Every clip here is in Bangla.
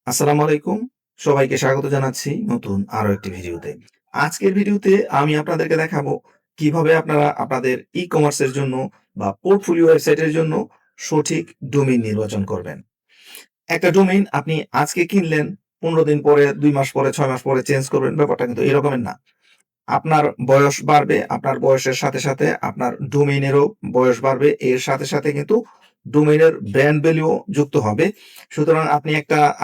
আসসালামু আলাইকুম। সবাইকে স্বাগত জানাচ্ছি নতুন আরো একটি ভিডিওতে। আজকের ভিডিওতে আমি আপনাদেরকে দেখাবো কিভাবে আপনারা আপনাদের ই-কমার্সের জন্য বা পোর্টফোলিও ওয়েবসাইটের জন্য সঠিক ডোমেইন নির্বাচন করবেন। একটা ডোমেইন আপনি আজকে কিনলেন, ১৫ দিন পরে, ২ মাস পরে, ৬ মাস পরে চেঞ্জ করবেন। ব্যাপারটা কিন্তু এরকমের না। আপনার বয়স বাড়বে, আপনার বয়সের সাথে, সাথে আপনার ডোমেইনেরও বয়স বাড়বে। এর সাথে, সাথে কিন্তু ডোমেইনের ব্র্যান্ড ভ্যালুও যুক্ত হবে। সুতরাং আপনি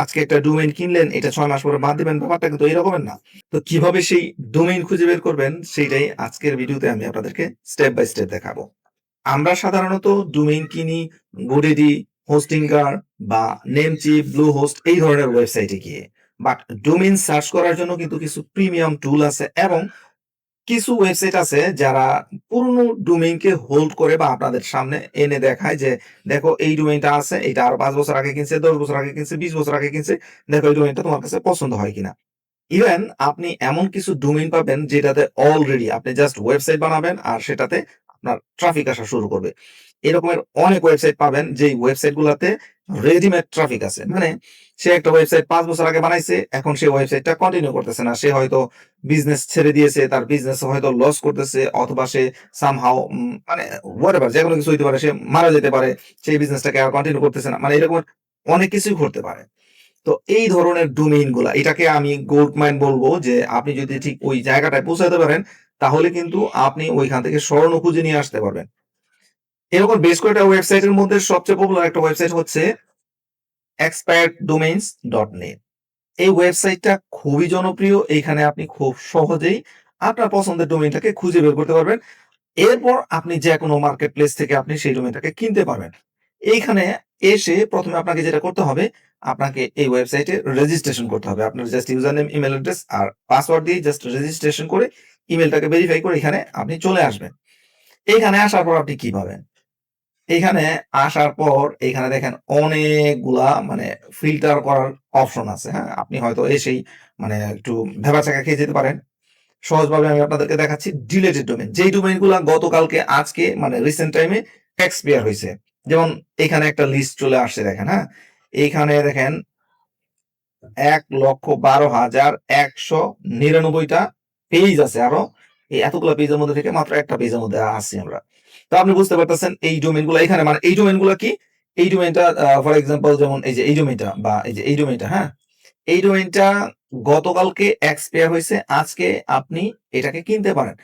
আজকে একটা ডোমেইন কিনলেন, এটা ৬ মাস পরে বাদ দিবেন, ব্যাপারটা কিন্তু এরকমের না। তো কিভাবে সেই ডোমেইন খুঁজে বের করবেন, সেইটাই আজকের ভিডিওতে আমি আপনাদেরকে স্টেপ বাই স্টেপ দেখাবো। আমরা সাধারণত ডোমেইন কিনি GoDaddy, হোস্টিংকার বা নেমচিপ, ব্লুহোস্ট এই ধরনের ওয়েবসাইটে গিয়ে। বাট ডোমেইন সার্চ করার জন্য কিন্তু কিছু প্রিমিয়াম টুল আছে এবং কিছু ওয়েবসাইট আছে যারা পুরনো ডোমেইনকে হোল্ড করে বা আপনাদের সামনে এনে দেখায় যে, "দেখো এই ডোমেইনটা আছে। এটা আরো ৫ বছর আগে কিনছে, ১০ বছর আগে কিনছে, ২০ বছর আগে কিনছে। দেখো এই ডোমেইনটা তোমার কাছে পছন্দ হয় কিনা?" ইভেন আপনি এমন কিছু ডোমেইন পাবেন যেটাতে অলরেডি আপনি জাস্ট ওয়েবসাইট বানাবেন আর সেটাতে আপনার ট্রাফিক আসা শুরু করবে। এরকমের অনেক ওয়েবসাইট পাবেন যেই ওয়েবসাইট গুলাতে রেডিমেড ট্রাফিক আছে। মানে সে একটা ওয়েবসাইট ৫ বছর আগে বানাইছে, এখন সে ওয়েবসাইটটা কন্টিনিউ করতেছে না। সে হয়তো বিজনেস ছেড়ে দিয়েছে, তার বিজনেস হয়তো লস করতেছে অথবা সে সামহাউ মানে হোয়াটএভার যেকোনো কিছু হইতে পারে। সে মারা যেতে পারে। সেই বিজনেসটাকে আর কন্টিনিউ করতেছে না। মানে এরকম অনেক কিছুই ঘটতে পারে। তো এই ধরনের ডোমেইন গুলা এটাকে আমি গোল্ড মাইন বলবো যে আপনি যদি ঠিক ওই জায়গাটায় পৌঁছাতে পারেন তাহলে কিন্তু আপনি ওইখান থেকে স্বর্ণ খুঁজে নিয়ে আসতে পারবেন। এরকম বেশ কয়েকটা ওয়েবসাইটের মধ্যে সবচেয়ে পপুলার একটা ওয়েবসাইট হচ্ছে expertdomains.net। এই ওয়েবসাইটটা খুবই জনপ্রিয়। এইখানে আপনি খুব সহজেই আপনার পছন্দের ডোমেইনটাকে খুঁজে বের করতে পারবেন। এরপর আপনি যেকোনো মার্কেট প্লেস থেকে আপনি সেই ডোমেইনটাকে কিনতে পারবেন। এইখানে এসে ১ম এ আপনাকে যেটা করতে হবে, আপনাকে এই ওয়েবসাইটে রেজিস্ট্রেশন করতে হবে। আপনার just user name, email address আর পাসওয়ার্ড দিয়ে জাস্ট রেজিস্ট্রেশন করে ইমেইলটাকে ভেরিফাই করে এখানে আপনি চলে আসবেন। এইখানে আসার পর আপনি কি পাবেন? এইখানে আসার পর এইখানে দেখেন অনেকগুলা মানে ফিল্টার করার অপশন আছে, হ্যাঁ? আপনি হয়তো এসেই মানে একটু ভ্যাবাচ্যাকা খেয়ে যেতে পারেন। সহজভাবে আমি আপনাদেরকে দেখাচ্ছি ডিলেটেড ডোমেইন। যেই ডোমেইন গুলা গতকালকে আজকে মানে রিসেন্ট টাইমে এক্সপায়ার হইছে। যেমন এখানে একটা লিস্ট চলে আসছে দেখেন, হ্যাঁ? এইখানে দেখেন ১,১২,১৯৯ টা পেইজ আছে আরো। এই এতগুলা পেজের মধ্যে থেকে মাত্র একটা পেজের মধ্যে আছি আমরা। তো আপনি বুঝতে পারতেছেন এই ডোমেইন গুলা এখানে মানে এই ডোমেইন গুলা কি? এই ডোমেইনটা ফর এক্সাম্পল যেমন এই যে এই ডোমেইনটা বা এই যে এই ডোমেইনটা, হ্যাঁ? এই ডোমেইনটা গতকালকে এক্সপায়ার হইছে। আজকে আপনি এটাকে কিনতে পারেন।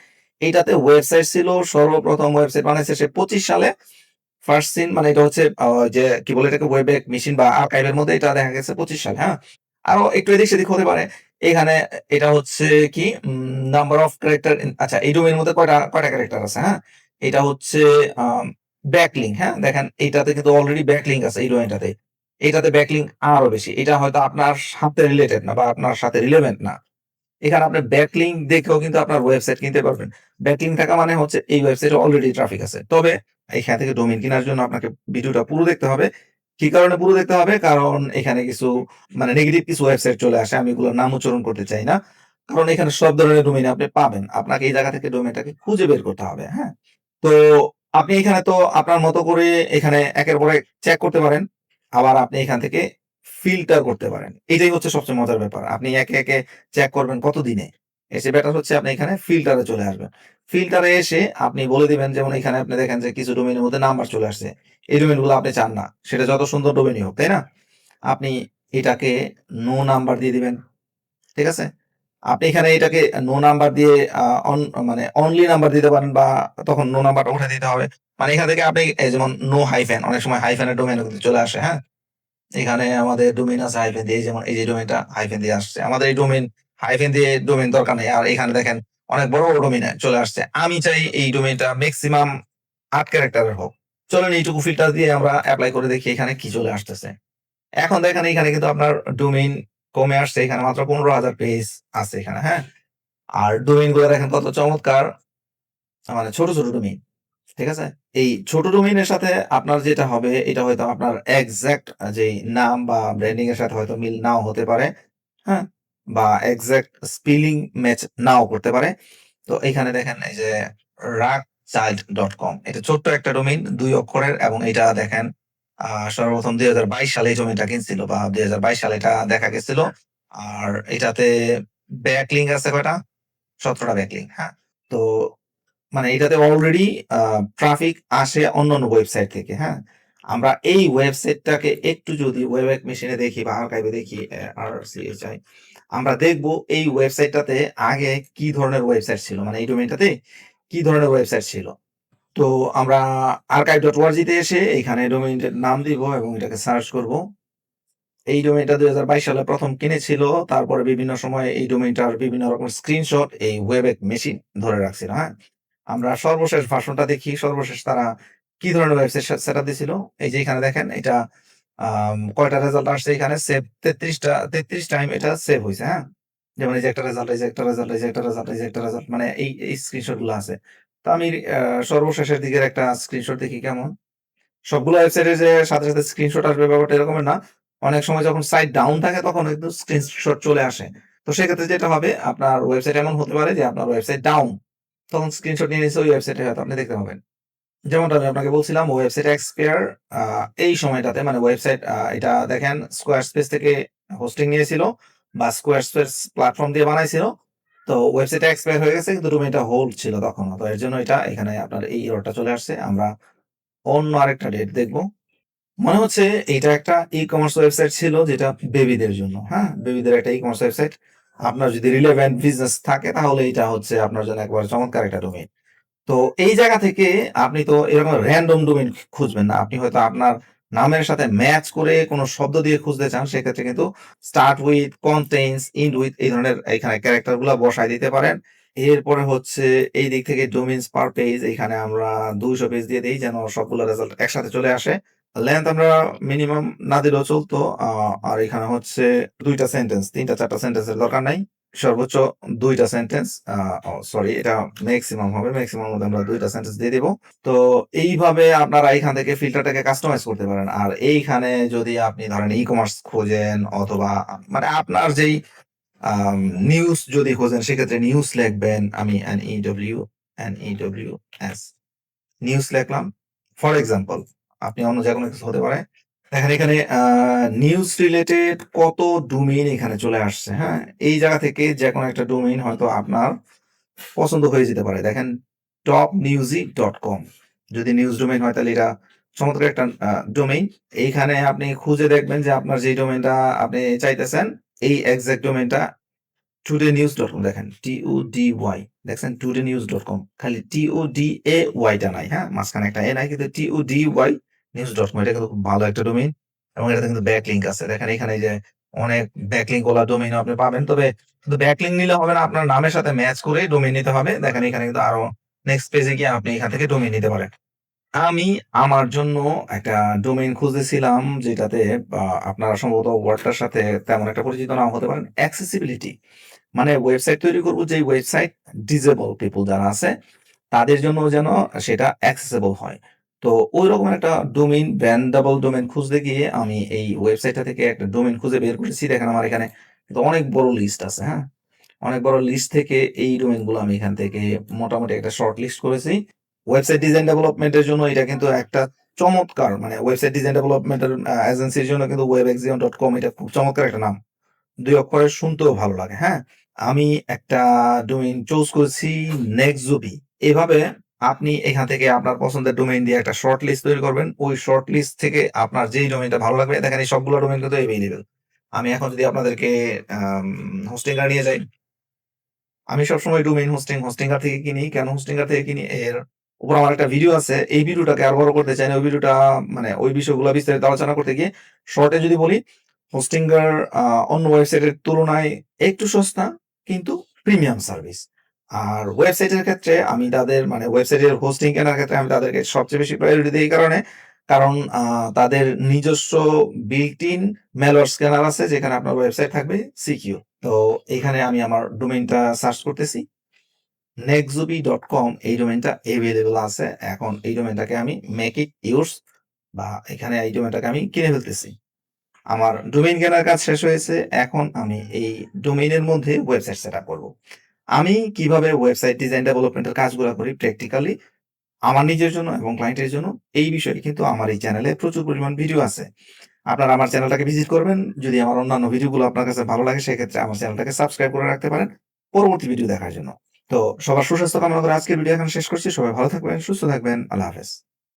এইটাতে ওয়েবসাইট ছিল সর্বপ্রথম ওয়েবসাইট বানাইছে সে ২৫ সালে। ফার্স্ট সিন মানে এটা হচ্ছে যে কি বলে এটাকে ওয়েবেক মেশিন বা আর্কাইভ এর মধ্যে এটা দেখা গেছে ২৫ সালে, হ্যাঁ? আরো একটু এদিক সেদিক হতে পারে। এখানে এটা হচ্ছে কি নাম্বার অফ ক্যারেক্টার আচ্ছা এই ডোমেইন এর মধ্যে কয়টা ক্যারেক্টার আছে, হ্যাঁ? এটা হচ্ছে আম ব্যাকলিংক, হ্যাঁ? দেখেন এইটাতে কিন্তু অলরেডি ব্যাকলিংক আছে এই ডোমেইনটাতে। এটাতে ব্যাকলিংক আরো বেশি। এটা হয়তো আপনার সাথে রিলেটেড না বা আপনার সাথে রিলেভেন্ট না। এখানে আপনি ব্যাকলিংক দেখেও কিন্তু আপনার ওয়েবসাইট কিনতে পারবেন। ব্যাকলিংক থাকা মানে হচ্ছে এই ওয়েবসাইটে অলরেডি ট্রাফিক আছে। তবে এখান থেকে ডোমেইন কেনার জন্য আপনাকে ভিডিওটা পুরো দেখতে হবে। কি কারণে পুরো দেখতে হবে? কারণ এখানে কিছু মানে নেগেটিভ কিছু ওয়েবসাইট চলে আসে। আমি এগুলোর নাম উচ্চারণ করতে চাই না। কারণ এখানে সব ধরনের ডোমেইন আপনি পাবেন। আপনাকে এই জায়গা থেকে ডোমেইনটাকে খুঁজে বের করতে হবে, হ্যাঁ? তো আপনি এখানে তো আপনার মতো করে এখানে একের পর এক চেক করতে পারেন। আবার আপনি এখান থেকে ফিল্টার করতে পারেন। এটাই হচ্ছে সবচেয়ে মজার ব্যাপার। আপনি একে, একে চেক করবেন কতদিনে। এর চেয়ে বেটার হচ্ছে আপনি এখানে ফিল্টারে চলে আসবেন। ফিল্টারে এসে আপনি বলে দিবেন যেমন এখানে আপনি দেখেন যে কিছু ডোমেইনের মধ্যে নাম্বার চলে আসছে। এই ডোমেইন গুলো আপনি চান না। সেটা যত সুন্দর ডোমেইনই হোক, তাই না? আপনি এটাকে নো নাম্বার দিয়ে দিবেন। ঠিক আছে? আপনি এখানে এটাকে নো নাম্বার দিয়ে আ অন মানে অনলি নাম্বার দিতে পারেন বা তখন নো নাম্বারটা উঠায় দিতে হবে। মানে এখান থেকে আপনি এই যেমন নো হাইফেন অনেক সময় হাইফেনের ডোমেইনও কিন্তু চলে আসে, হ্যাঁ? এখানে আমাদের ডোমেইন আছে হাইফেন দিয়ে। এই যেমন এই যে ডোমেইনটা হাইফেন দিয়ে আসছে। আমাদের এই ডোমেইন হাইফেন দিয়ে ডোমেইন দরকার নেই। আর এখানে দেখেন অনেক বড়, বড় ডোমেইন চলে আসছে। আমি চাই এই ডোমেইনটা মেক্সিমাম ৮ ক্যারেক্টারের হোক। চলুন এইটুকু ফিল্টার দিয়ে আমরা এপ্লাই করে দেখি এখানে কি চলে আসতেছে। এখন দেখেন এখানে কিন্তু আপনার ডোমেইন কমে আসছে। এখানে মাত্র ১৫,০০০ পেজ আছে এখানে, হ্যাঁ? আর ডোমেইন গুলো দেখেন কত চমৎকার মানে ছোট, ছোট ডোমেইন। ঠিক আছে? এই ছোট ডোমেইনের সাথে আপনার যেটা হবে এটা হয়তো আপনার এক্সাক্ট যেই নাম বা ব্র্যান্ডিং এর সাথে হয়তো মিল নাও হতে পারে। হ্যাঁ? বা এক্সাক্ট স্পেলিং ম্যাচ নাও করতে পারে। তো এখানে দেখেন এই যে rockchild.com এটা ছোট্ট একটা ডোমেইন ২ অক্ষরের এবং এটা দেখেন সর্বপ্রথম ২০২২ সালে এই ডোমেইনটা কিনছিল বা ২০২২ সালে এটা দেখা গেছিল। আর এটাতে ব্যাকলিঙ্ক আছে কয়টা? ১৭ টা ব্যাকলিঙ্ক, হ্যাঁ? তো মানে এটাতে অলরেডি ট্রাফিক আসে অন্যান্য ওয়েবসাইট থেকে, হ্যাঁ? আমরা এই ওয়েবসাইটটাকে একটু যদি ওয়েবএক মেশিনে দেখি বা আর্কাইভে দেখি RCHI, আমরা দেখব এই ওয়েবসাইটটাতে আগে কি ধরনের ওয়েবসাইট ছিল। মানে এই ডোমেইনটাতে কি ধরনের ওয়েবসাইট ছিল। তো আমরা archive.org তে এসে এখানে ডোমেইনটার নাম দিব এবং এটাকে সার্চ করব। এই ডোমেইনটা ২০২২ সালে ১ম কিনেছিল। তারপরে বিভিন্ন সময়ে এই ডোমেইনটার বিভিন্ন রকমের স্ক্রিনশট এই ওয়েবএক মেশিন ধরে রাখছিল, হ্যাঁ? আমরা সর্বশেষ ভার্সনটা দেখি। সর্বশেষ তারা কি ধরনের ওয়েবসাইট সেটআপ দিছিল। এই যে এখানে দেখেন এটা কয়টা রেজাল্ট আসছে এখানে সেভ ৩৩ টাইম এটা সেভ হইছে, হ্যাঁ? যেমন এই যে একটা রেজাল্ট, এই যে একটা রেজাল্ট, এই যে একটা রেজাল্ট, এই যে একটা রেজাল্ট মানে এই স্ক্রিনশট গুলো আছে। তো আমি সর্বশেষের দিকের একটা স্ক্রিনশট দেখি কেমন। সবগুলো ওয়েবসাইটে যে সাথে স্ক্রিনশট আসবে ব্যাপারটা এরকমের না। অনেক সময় যখন সাইট ডাউন থাকে তখন কিন্তু স্ক্রিনশট চলে আসে। তো সেক্ষেত্রে যেটা হবে আপনার ওয়েবসাইট এমন হতে পারে যে আপনার ওয়েবসাইট ডাউন। তখন স্ক্রিনশট নিয়ে নিছে ওই ওয়েবসাইটে হয়তো আপনি দেখতে পাবেন। যেমনটা আমি আপনাকে বলছিলাম ওয়েবসাইট এক্সপায়ার আ এই সময়টাতে মানে ওয়েবসাইট এটা দেখেন Squarespace থেকে হোস্টিং নিয়েছিল বা Squarespace প্ল্যাটফর্ম দিয়ে বানাইছিল। তো ওয়েবসাইটটা এক্সপায়ার হয়ে গেছে কিন্তু ডোমেইনটা হোল্ড ছিল তখনও। তো এর জন্য এটা এখানে আপনার এই এররটা চলে আসছে। আমরা অন্য আরেকটা ডেট দেখব। মনে হচ্ছে এইটা একটা ই-কমার্স ওয়েবসাইট ছিল যেটা বেবিদের জন্য, হ্যাঁ? বেবিদের একটা ই-কমার্স ওয়েবসাইট। আপনার যদি রিলেভেন্ট বিজনেস থাকে তাহলে এটা হচ্ছে আপনার জন্য একেবারে চমৎকার একটা ডোমেইন। তো এই জায়গা থেকে আপনি তো এরকম র‍্যান্ডম ডোমেইন খুঁজবেন না। আপনি হয়তো আপনার নামের সাথে ম্যাচ করে কোন শব্দ দিয়ে খুঁজতে চান, সেক্ষেত্রে কিন্তু স্টার্ট উইথ, কনটেইনস, এন্ড উইথ এই ধরনের এখানে ক্যারেক্টার গুলা বসায় দিতে পারেন। এরপরে হচ্ছে এই দিক থেকে ডোমেইনস পার পেজ এখানে আমরা ২০০ পেজ দিয়ে দেই যেন সবগুলো রেজাল্ট একসাথে চলে আসে। লেংথ আমরা মিনিমাম না দিলেও চলতো। আর এখানে হচ্ছে ২ টা সেন্টেন্স, ৩ টা ৪ টা সেন্টেন্সের দরকার নাই। সর্বোচ্চ ২ টা সেন্টেন্স সরি এটা মেক্সিমাম হবে। মেক্সিমাম মধ্যে আমরা ২ টা সেন্টেন্স দিয়ে দিব। তো এইভাবে আপনারা এখান থেকে ফিল্টারটাকে কাস্টমাইজ করতে পারেন। আর এইখানে যদি আপনি ধরেন ই-কমার্স খোঁজেন অথবা মানে আপনার যেই আম নিউজ যদি খোঁজেন সেক্ষেত্রে নিউজ লিখবেন। আমি NEWS নিউজ লিখলাম। ফর এক্সাম্পল আপনি অন্য যেকোনো কিছু হতে পারে। দেখেন এখানে নিউজ রিলেটেড কত ডোমেইন এখানে চলে আসছে, হ্যাঁ? এই জায়গা থেকে যেকোনো একটা ডোমেইন হয়তো আপনার পছন্দ হয়ে যেতে পারে। দেখেন topmusic.com যদি নিউজ ডোমেইন হয় তাহলে এটা চমৎকার একটা ডোমেইন। এইখানে আপনি খুঁজে দেখবেন যে আপনার যে ডোমেইনটা আপনি চাইতেছেন এই এক্সাক্ট ডোমেইনটা todaynews.com দেখেন TODY দেখছেন todaynews.com খালি TODAY টা নাই, হ্যাঁ? মাঝখানে একটা A নাই কিন্তু TODY news.com এটা কিন্তু খুব ভালো একটা ডোমেইন এবং এটাতে কিন্তু ব্যাকলিংক আছে। দেখেন এখানে এই যে অনেক ব্যাকলিংক ওয়ালা ডোমেইনও আপনি পাবেন। তবে শুধু ব্যাকলিংক নিলে হবে না, আপনার নামের সাথে ম্যাচ করে ডোমেইন নিতে হবে। দেখেন এখানে কিন্তু আরো নেক্সট পেজে গিয়ে আপনি এখান থেকে ডোমেইন নিতে পারেন। আমি আমার জন্য একটা ডোমেইন খুঁজতেছিলাম যেটাতে আপনারা সম্ভবত ওয়ার্ডটার সাথে তেমন একটা পরিচিত নাও হতে পারেন। অ্যাক্সেসিবিলিটি মানে ওয়েবসাইট তৈরি করব যেই ওয়েবসাইট ডিসেবল পিপল যারা আছে তাদের জন্য যেন সেটা অ্যাক্সেসিবল হয়। তো ঐরকম একটা ডোমেইন ব্র্যান্ডেবল ডোমেইন খুঁজতে গিয়ে আমি এই ওয়েবসাইটটা থেকে একটা ডোমেইন খুঁজে বের করেছি। দেখেন আমার এখানে কিন্তু অনেক বড় লিস্ট আছে, হ্যাঁ? অনেক বড় লিস্ট থেকে এই ডোমেইনগুলো আমি এখান থেকে মোটামুটি একটা শর্ট লিস্ট করেছি। ওয়েবসাইট ডিজাইন ডেভেলপমেন্ট এর জন্য এটা কিন্তু একটা চমৎকার মানে ওয়েবসাইট ডিজাইন ডেভেলপমেন্ট এর এজেন্সির জন্য কিন্তু webaxiom.com এটা খুব চমৎকার একটা নাম। ২ অক্ষরের শুনতেও ভালো লাগে, হ্যাঁ? আমি একটা ডোমেইন চুজ করেছি নেক্সটজুবি। এভাবে আপনি এখান থেকে আপনার পছন্দের ডোমেইন দিয়ে একটা শর্ট লিস্ট তৈরি করবেন। ওই শর্ট লিস্ট থেকে আপনার যেই ডোমেইনটা ভালো লাগবে দেখেন এই সবগুলো ডোমেইন কিন্তু এভেইলেবল। আমি এখন যদি আপনাদেরকে আম হোস্টিংগার নিয়ে যাই আমি সবসময় ডোমেইন হোস্টিঙ্গার থেকে কিনি। কেন হোস্টিঙ্গার থেকে কিনি? এর উপর আমার একটা ভিডিও আছে। এই ভিডিওটাকে আরো বড় করতে চাই না। ওই ভিডিওটা মানে ওই বিষয়গুলো বিস্তারিত আলোচনা করতে গিয়ে শর্টে যদি বলি, হোস্টিঙ্গার আ অন্য ওয়েবসাইটের তুলনায় একটু সস্তা কিন্তু প্রিমিয়াম সার্ভিস। আর ওয়েবসাইটের ক্ষেত্রে আমি তাদের মানে ওয়েবসাইটের হোস্টিং কেনার ক্ষেত্রে আমি তাদেরকে সবচেয়ে বেশি প্রায়োরিটি দেই এই কারণে, কারণ তাদের নিজস্ব built in malware স্ক্যানার আছে যেখানে আপনার ওয়েবসাইট থাকবে সিকিউর। তো এখানে আমি আমার ডোমেইনটা সার্চ করতেছি। nextzubi.com এই ডোমেইনটা এভেইলেবল আছে। এখন এই ডোমেইনটাকে আমি মেক ইট ইউরস বা এখানে এই ডোমেইনটাকে আমি কিনে ফেলতেছি। আমার ডোমেইন কেনার কাজ শেষ হয়েছে। এখন আমি এই ডোমেইনের মধ্যে ওয়েবসাইট সেটআপ করব। আমি কিভাবে ওয়েবসাইট ডিজাইন ডেভেলপমেন্ট এর কাজগুলা করি প্র্যাকটিক্যালি আমার নিজের জন্য এবং ক্লায়েন্টের জন্য এই বিষয়ে কিন্তু আমার এই চ্যানেলে প্রচুর পরিমাণ ভিডিও আছে। আপনারা আমার চ্যানেলটাকে ভিজিট করবেন। যদি আমার অন্যান্য ভিডিওগুলো আপনার কাছে ভালো লাগে সেক্ষেত্রে আমার চ্যানেলটাকে সাবস্ক্রাইব করে রাখতে পারেন পরবর্তী ভিডিও দেখার জন্য। তো সবার সুস্বাস্থ্য কামনা করে আজকের ভিডিও এখানে শেষ করছি। সবাই ভালো থাকবেন, সুস্থ থাকবেন। আল্লাহ হাফেজ।